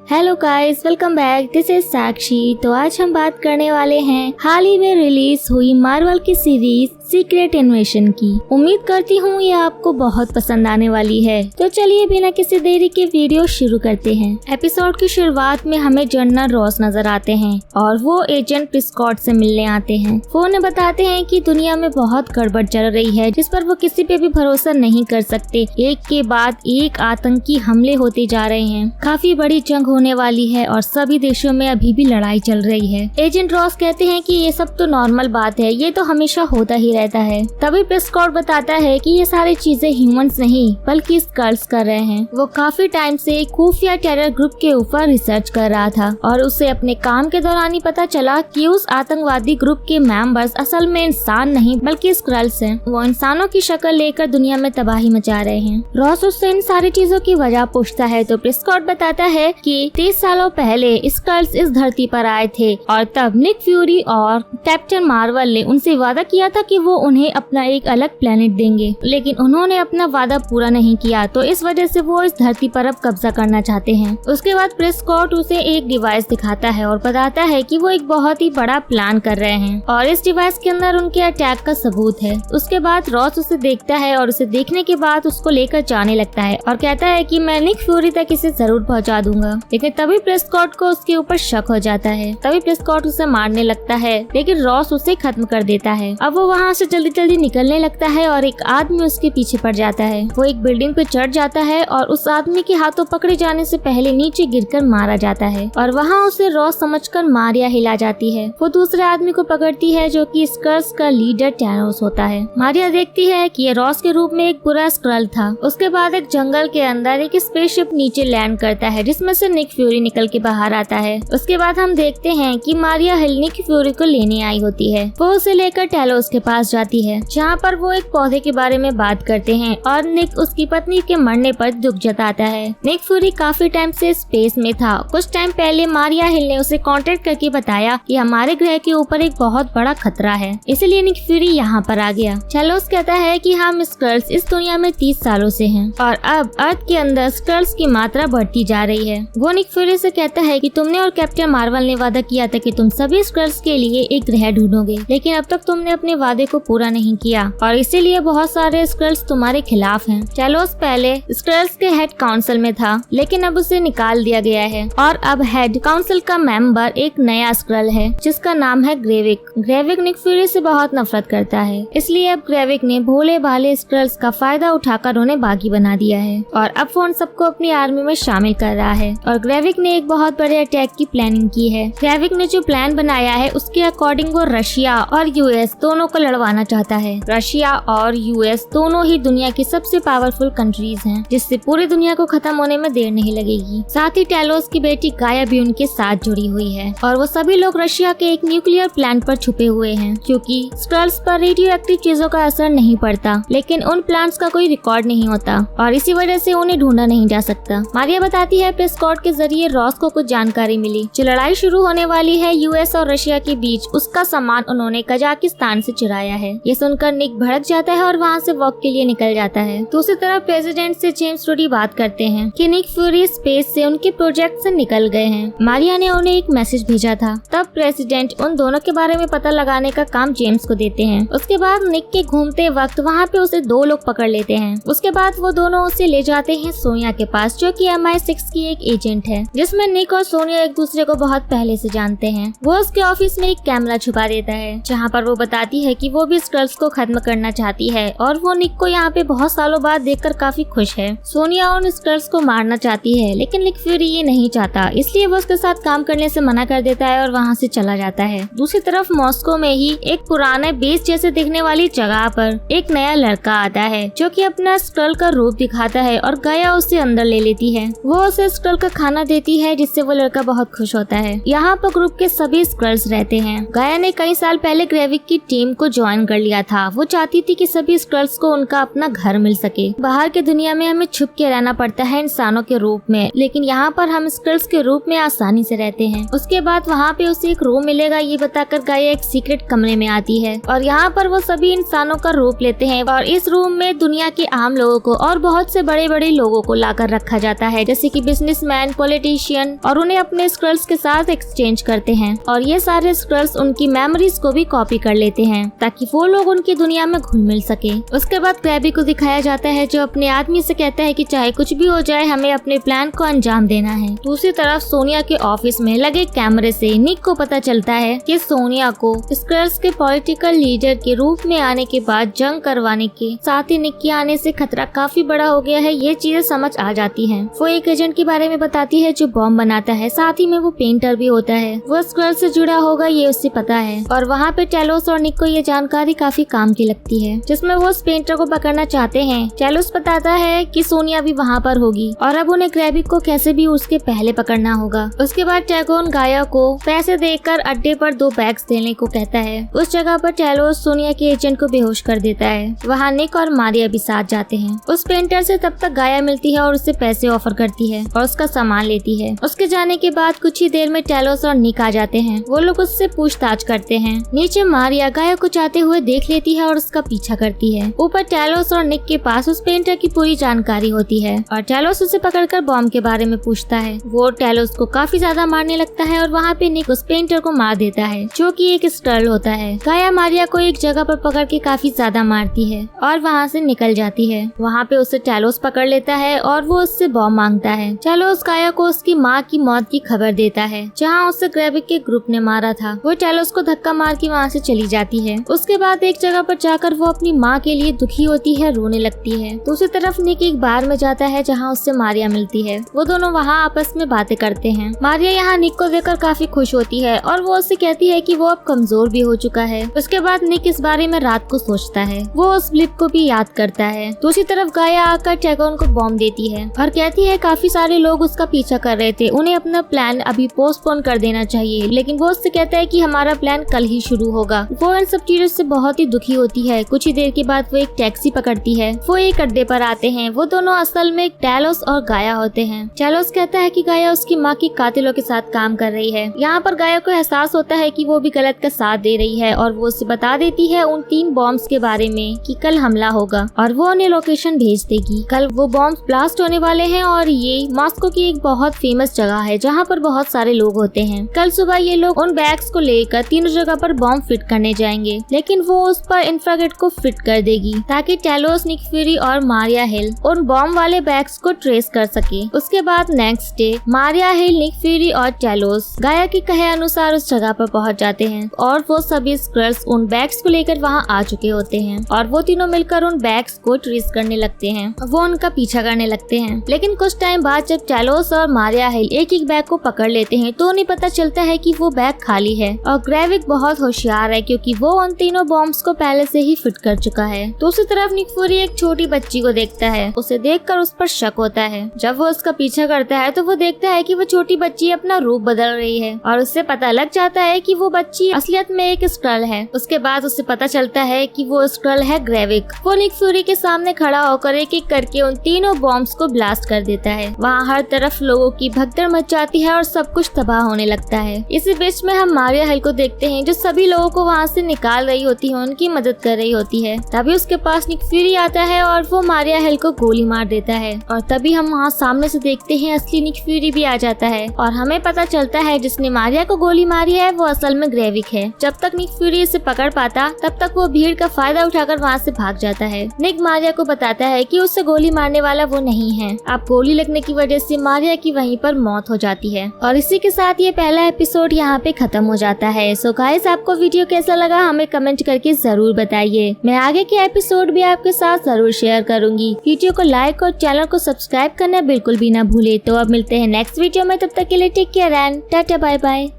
Hello guys, welcome back. This is Sakshi. तो आज हम बात करने वाले हैं हाल ही में रिलीज हुई मार्वल की सीरीज सीक्रेट इन्वेजन की। उम्मीद करती हूँ ये आपको बहुत पसंद आने वाली है। तो चलिए बिना किसी देरी के वीडियो शुरू करते हैं। एपिसोड की शुरुआत में हमें जनरल रॉस नजर आते हैं और वो एजेंट प्रिस्कॉट से मिलने आते हैं। वो उन्हें बताते हैं कि दुनिया में बहुत गड़बड़ चल रही है जिस पर वो किसी पे भी भरोसा नहीं कर सकते। एक के बाद एक आतंकी हमले होते जा रहे हैं, काफी बड़ी जंग होने वाली है और सभी देशों में अभी भी लड़ाई चल रही है। एजेंट रॉस कहते हैं कि ये सब तो नॉर्मल बात है, ये तो हमेशा होता ही रहता है। तभी प्रिस्कॉट बताता है कि ये सारी चीजें ह्यूमंस नहीं बल्कि स्कल्स कर रहे हैं। वो काफी टाइम से खुफिया टेरर ग्रुप के ऊपर रिसर्च कर रहा था और उसे अपने काम के दौरान ही पता चला कि उस आतंकवादी ग्रुप के मेंबर्स असल में इंसान नहीं बल्कि स्कल्स हैं। वो इंसानों की शक्ल लेकर दुनिया में तबाही मचा रहे हैं। रॉस उससे इन सारी चीजों की वजह पूछता है तो प्रिस्कॉट बताता है कि 30 सालों पहले स्कल्स इस धरती पर आए थे और तब निक फ्यूरी और कैप्टन मार्वल ने उनसे वादा किया था कि वो उन्हें अपना एक अलग प्लेनेट देंगे, लेकिन उन्होंने अपना वादा पूरा नहीं किया तो इस वजह से वो इस धरती पर अब कब्जा करना चाहते हैं। उसके बाद प्रिस्कॉट उसे एक डिवाइस दिखाता है और बताता है कि वो एक बहुत ही बड़ा प्लान कर रहे हैं और इस डिवाइस के अंदर उनके अटैक का सबूत है। उसके बाद रॉस उसे देखता है और उसे देखने के बाद उसको लेकर जाने लगता है और कहता है कि मैं निक फ्यूरी तक इसे जरूर पहुंचा दूंगा। लेकिन तभी प्रिस्कॉट को उसके ऊपर शक हो जाता है। तभी प्रिस्कॉट उसे मारने लगता है लेकिन रॉस उसे खत्म कर देता है। अब वो वहाँ से जल्दी जल्दी निकलने लगता है और एक आदमी उसके पीछे पड़ जाता है। वो एक बिल्डिंग पे चढ़ जाता है और उस आदमी के हाथों पकड़े जाने से पहले नीचे गिरकर मारा जाता है और वहाँ उसे रॉस समझकर मारिया हिला जाती है। वो दूसरे आदमी को पकड़ती है जो कि स्कल्स का लीडर टैनोस होता है। मारिया देखती है कि ये रॉस के रूप में एक बुरा स्क्रल था। उसके बाद एक जंगल के अंदर एक स्पेसशिप नीचे लैंड करता है जिसमें से निक फ्यूरी निकल के बाहर आता है। उसके बाद हम देखते हैं कि मारिया निक फ्यूरी को लेने आई होती है। वो उसे लेकर टैलोस के पास जाती है जहाँ पर वो एक पौधे के बारे में बात करते हैं और निक उसकी पत्नी के मरने पर दुख जताता है। निक फ्यूरी काफी टाइम से स्पेस में था। कुछ टाइम पहले मारिया हिल ने उसे कांटेक्ट करके बताया कि हमारे ग्रह के ऊपर एक बहुत बड़ा खतरा है, इसलिए निक फ्यूरी यहाँ पर आ गया। टैलोस कहता है कि हम स्कल्स इस दुनिया में 30 सालों से हैं और अब अर्थ के अंदर स्कल्स की मात्रा बढ़ती जा रही है। वो निक फ्यूरी से कहता है कि तुमने और कैप्टन मार्वल ने वादा किया था कि तुम सभी स्कल्स के लिए एक ग्रह ढूंढोगे, लेकिन अब तक तुमने अपने वादे को पूरा नहीं किया और इसीलिए बहुत सारे स्कल्स तुम्हारे खिलाफ हैं। टैलोस पहले स्कल्स के हेड काउंसिल में था लेकिन अब उसे निकाल दिया गया है और अब हेड काउंसिल का मेंबर एक नया स्क्रल है जिसका नाम है ग्रेविक। ग्रेविक निक फ्यूरी से बहुत नफरत करता है, इसलिए अब ग्रेविक ने भोले भाले स्कल्स का फायदा उठाकर उन्हें बागी बना दिया है और अब वो उन सबको अपनी आर्मी में शामिल कर रहा है। और ग्रेविक ने एक बहुत बड़े अटैक की प्लानिंग की है। ग्रेविक ने जो प्लान बनाया है उसके अकॉर्डिंग वो रशिया और यूएस दोनों को लड़वाना चाहता है। रशिया और यूएस दोनों ही दुनिया की सबसे पावरफुल कंट्रीज हैं, जिससे पूरी दुनिया को खत्म होने में देर नहीं लगेगी। साथ ही टैलोस की बेटी गाया भी उनके साथ जुड़ी हुई है और वो सभी लोग रशिया के एक न्यूक्लियर प्लांट पर छुपे हुए हैं क्योंकि स्कल्स पर रेडियो एक्टिव चीजों का असर नहीं पड़ता, लेकिन उन प्लांट्स का कोई रिकॉर्ड नहीं होता और इसी वजह से उन्हें ढूंढा नहीं जा सकता। मारिया बताती है प्रिस्कॉट के जरिए रॉस को कुछ जानकारी मिली। जो लड़ाई शुरू होने वाली है यूएस और रशिया के बीच, उसका सामान उन्होंने कजाकिस्तान से चुराया है। ये सुनकर निक भड़क जाता है और वहाँ से वॉक के लिए निकल जाता है। दूसरी तरफ प्रेसिडेंट से जेम्स रूडी बात करते हैं कि निक फ्यूरी स्पेस से उनके प्रोजेक्ट से निकल गए हैं। मारिया ने उन्हें एक मैसेज भेजा था। तब प्रेसिडेंट उन दोनों के बारे में पता लगाने का काम जेम्स को देते हैं। उसके बाद निक के घूमते वक्त वहाँ पे उसे 2 लोग पकड़ लेते हैं। उसके बाद वो दोनों उसे ले जाते हैं सोनिया के पास जो कि MI6 की एक एजेंट है, जिसमें निक और सोनिया एक दूसरे को बहुत पहले से जानते हैं। वो उसके ऑफिस में एक कैमरा छुपा देता है जहाँ पर वो बताती है कि वो भी स्कल्स को खत्म करना चाहती है और वो निक को यहाँ पे बहुत सालों बाद देखकर काफी खुश है। सोनिया उन स्कल्स को मारना चाहती है लेकिन निक फ्यूरी ये नहीं चाहता, इसलिए वो उसके साथ काम करने से मना कर देता है और वहाँ से चला जाता है। दूसरी तरफ मॉस्को में ही एक पुराने बेस जैसे दिखने वाली जगह पर एक नया लड़का आता है जो कि अपना स्क्रल का रूप दिखाता है और गाया उसे अंदर ले लेती है। वो उसे स्क्रल का खाना देती है जिससे वो लड़का बहुत खुश होता है। यहाँ पर ग्रुप के सभी स्क्रल्स रहते हैं। गाया ने कई साल पहले ग्रेविक की टीम को ज्वाइन ज्वाइन कर लिया था। वो चाहती थी कि सभी स्क्रल्स को उनका अपना घर मिल सके। बाहर की दुनिया में हमें छुप के रहना पड़ता है इंसानों के रूप में, लेकिन यहाँ पर हम स्क्रल्स के रूप में आसानी से रहते हैं। उसके बाद वहाँ पे उसे एक रूम मिलेगा, ये बताकर गाया एक सीक्रेट कमरे में आती है और यहाँ पर वो सभी इंसानों का रूप लेते हैं और इस रूम में दुनिया के आम लोगों को और बहुत से बड़े बड़े लोगों को लाकर रखा जाता है, जैसे कि बिजनेसमैन, पॉलिटिशियन, और उन्हें अपने स्क्रल्स के साथ एक्सचेंज करते हैं और ये सारे स्क्रल्स उनकी मेमोरीज को भी कॉपी कर लेते हैं ताकि वो लोग उनकी दुनिया में घुल मिल सके। उसके बाद क्रैबी को दिखाया जाता है जो अपने आदमी से कहता है कि चाहे कुछ भी हो जाए हमें अपने प्लान को अंजाम देना है। दूसरी तरफ सोनिया के ऑफिस में लगे कैमरे से निक को पता चलता है कि सोनिया को स्क्रल्स के पॉलिटिकल लीडर के रूप में आने के बाद जंग करवाने के साथ ही निक के आने से खतरा काफी बड़ा हो गया है। ये चीजें समझ आ जाती हैं। वो एक एजेंट के बारे में बताती है जो बॉम्ब बनाता है, साथ ही में वो पेंटर भी होता है। वो स्क्रल से जुड़ा होगा ये उससे पता है और वहाँ पे टेलोस और निक को ये जानकारी काफी काम की लगती है, जिसमें वो उस पेंटर को पकड़ना चाहते हैं। टेलोस बताता है कि सोनिया भी वहाँ पर होगी और अब उन्हें क्रैबिक को कैसे भी उसके पहले पकड़ना होगा। उसके बाद टैगोन गाया को पैसे देकर अड्डे पर 2 बैग्स देने को कहता है। उस जगह पर टेलोस सोनिया के एजेंट को बेहोश कर देता है। वहाँ निक और मारिया भी साथ जाते हैं। उस पेंटर से तब तक गाया मिलती है और उसे पैसे ऑफर करती है और उसका सामान लेती है। उसके जाने के बाद कुछ ही देर में टेलोस और निक आ जाते हैं। वो लोग उससे पूछताछ करते हैं। नीचे मारिया गाया को जाते हुए देख लेती है और उसका पीछा करती है। ऊपर टेलोस और निक के पास उस पेंटर की पूरी जानकारी होती है और टेलोस उसे पकड़कर बॉम्ब के बारे में पूछता है। वो टेलोस को काफी ज्यादा मारने लगता है और वहाँ पे निक उस पेंटर को मार देता है जो कि एक स्क्रल होता है। गाया मारिया को एक जगह पर पकड़ के काफी ज्यादा मारती है और वहाँ से निकल जाती है। वहाँ पे उसे टेलोस पकड़ लेता है और वो उससे बॉम्ब मांगता है। टेलोस गाया को उसकी माँ की मौत की खबर देता है जहाँ उसे क्रैबिक के ग्रुप ने मारा था। वो टेलोस को धक्का मार के वहाँ से चली जाती है। उसके बाद एक जगह पर जाकर वो अपनी माँ के लिए दुखी होती है, रोने लगती है। दूसरी तरफ निक एक बार में जाता है जहाँ उससे मारिया मिलती है। वो दोनों वहाँ आपस में बातें करते हैं। मारिया यहाँ निक को देखकर काफी खुश होती है और वो उससे कहती है कि वो अब कमजोर भी हो चुका है। उसके बाद निक इस बारे में रात को सोचता है। वो उस ब्लिप को भी याद करता है। दूसरी तरफ गाया आकर टैगोन को बॉम्ब देती है और कहती है काफी सारे लोग उसका पीछा कर रहे थे, उन्हें अपना प्लान अभी पोस्टपोन कर देना चाहिए। लेकिन वो उससे कहता है कि हमारा प्लान कल ही शुरू होगा। वो इन सब चीजों से बहुत ही दुखी होती है। कुछ ही देर के बाद वो एक टैक्सी पकड़ती है। वो एक अड्डे पर आते हैं। वो दोनों असल में टेलोस और गाया होते हैं। टेलोस कहता है कि गाया उसकी माँ की कातिलों के साथ काम कर रही है। यहाँ पर गाया को एहसास होता है कि वो भी गलत का साथ दे रही है और वो उसे बता देती है उन 3 बॉम्ब्स के बारे में कि कल हमला होगा और वो उन्हें लोकेशन भेज देगी। कल वो बॉम्ब्स ब्लास्ट होने वाले हैं और ये मॉस्को की एक बहुत फेमस जगह है जहाँ पर बहुत सारे लोग होते हैं। कल सुबह ये लोग उन बैग्स को लेकर तीनों जगह पर बॉम्ब फिट करने जाएंगे, लेकिन वो उस पर इंफ्रारेड को फिट कर देगी ताकि टेलोस, निक फ्यूरी और मारिया हिल उन बॉम्ब वाले बैग्स को ट्रेस कर सके। उसके बाद नेक्स्ट डे मारिया हिल, निक फ्यूरी और टेलोस गाया के कहे अनुसार उस जगह पर पहुंच जाते हैं और वो सभी स्क्रल्स उन बैग्स को लेकर वहां आ चुके होते हैं और वो तीनों मिलकर उन बैग्स को ट्रेस करने लगते हैं। वो उनका पीछा करने लगते हैं, लेकिन कुछ टाइम बाद जब टेलोस और मारिया हिल एक एक बैग को पकड़ लेते हैं तो उन्हें पता चलता है कि वो बैग खाली है और क्रैबिक बहुत होशियार है क्योंकि वो उन तीनों बॉम्ब्स को पहले से ही फिट कर चुका है। दूसरी तरफ निक फ्यूरी एक छोटी बच्ची को देखता है। उसे देखकर उस पर शक होता है। जब वो उसका पीछा करता है तो वो देखता है कि वो छोटी बच्ची अपना रूप बदल रही है और उससे पता लग जाता है कि वो बच्ची असलियत में एक स्क्रल है। उसके बाद उसे पता चलता है कि वो स्क्रल है क्रैबिक। वो निक फ्यूरी के सामने खड़ा होकर एक एक करके उन तीनों बॉम्ब्स को ब्लास्ट कर देता है। वहाँ हर तरफ लोगों की भगदड़ मच जाती है और सब कुछ तबाह होने लगता है। इसी बीच में हम मारिया हिल को देखते हैं जो सभी लोगों को वहाँ से निकाल रही होती है, उनकी मदद कर रही होती है। तभी उसके पास निक फ्यूरी आता है और वो मारिया हिल को गोली मार देता है और तभी हम वहाँ सामने से देखते हैं असली निक फ्यूरी भी आ जाता है और हमें पता चलता है जिसने मारिया को गोली मारी है वो असल में क्रैबिक है। जब तक निक फ्यूरी इसे पकड़ पाता तब तक वो भीड़ का फायदा उठाकर वहाँ से भाग जाता है। निक मारिया को बताता है कि उससे गोली मारने वाला वो नहीं है। अब गोली लगने की वजह से मारिया की वहीं पर मौत हो जाती है और इसी के साथ ये पहला एपिसोड यहाँ पे खत्म हो जाता है। सो गाइस, आपको वीडियो कैसा लगा हमें कमेंट करके जरूर बताइए। मैं आगे के एपिसोड भी आपके साथ जरूर शेयर करूंगी। वीडियो को लाइक और चैनल को सब्सक्राइब करना बिल्कुल भी ना भूले। तो अब मिलते हैं नेक्स्ट वीडियो में, तब तक के लिए take care and tata bye bye.